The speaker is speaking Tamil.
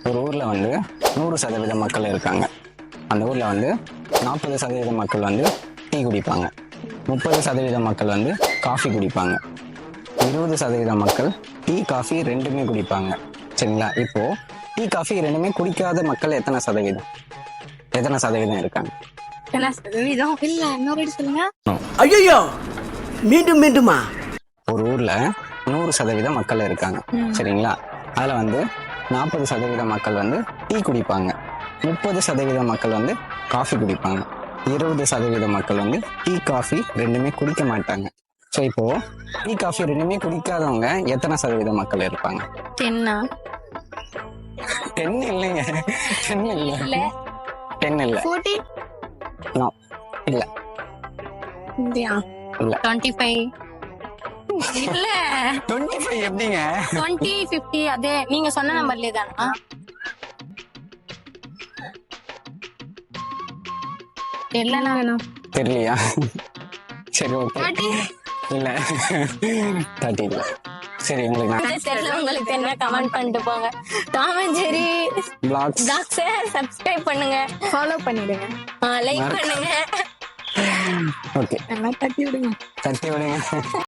ஒரு ஊரில் வந்து 100% மக்கள் இருக்காங்க. அந்த ஊரில் வந்து 40% மக்கள் வந்து டீ குடிப்பாங்க, 30% மக்கள் வந்து காஃபி குடிப்பாங்க, 20% மக்கள் டீ காஃபி ரெண்டுமே குடிப்பாங்க. சரிங்களா? இப்போ டீ காஃபி ரெண்டுமே குடிக்காத மக்கள் எத்தனை சதவீதம் இருக்காங்க? என்ன சதவீதம்? இல்ல இன்னொரு வாட்டி சொல்லுங்க. ஐயோ மீண்டும் மீண்டுமா? ஒரு ஊர்ல 100% மக்கள் இருக்காங்க. சரிங்களா? அதுல வந்து 40% மக்கள் வந்து டீ குடிப்பாங்க, 30% மக்கள் வந்து காஃபி குடிப்பாங்க, 20% மக்கள் வந்து டீ காஃபி ரெண்டுமே குடிக்க மாட்டாங்க. ஸோ இப்போ டீ காஃபி ரெண்டுமே குடிக்காதவங்க எத்தனை சதவீதம் மக்கள் இருப்பாங்க? 10 10 இல்லைங்க, 10 இல்ல, இல்ல 10 இல்ல, 40 No. இல்ல இல்லையா? இல்ல. 25 இல்ல 25 எப்படிங்க? 20 50 அதே நீங்க சொன்ன நம்பர்லயே தானா? இல்ல தெரியலையா? சரி ஓகே. 30 இல்ல 30 இல்ல. சரி உங்களுக்கு நான் தெரியல. உங்களுக்கு என்ன கமெண்ட் பண்ணிட்டு போங்க. டாமன் ஜெரி பிளாக்ஸ் டாக்ஸை சப்ஸ்கிரைப் பண்ணுங்க, ஃபாலோ பண்ணிடுங்க, லைக் பண்ணுங்க, ஓகே எல்லாம் தட்டி விடுங்க. தட்டி விடுங்க.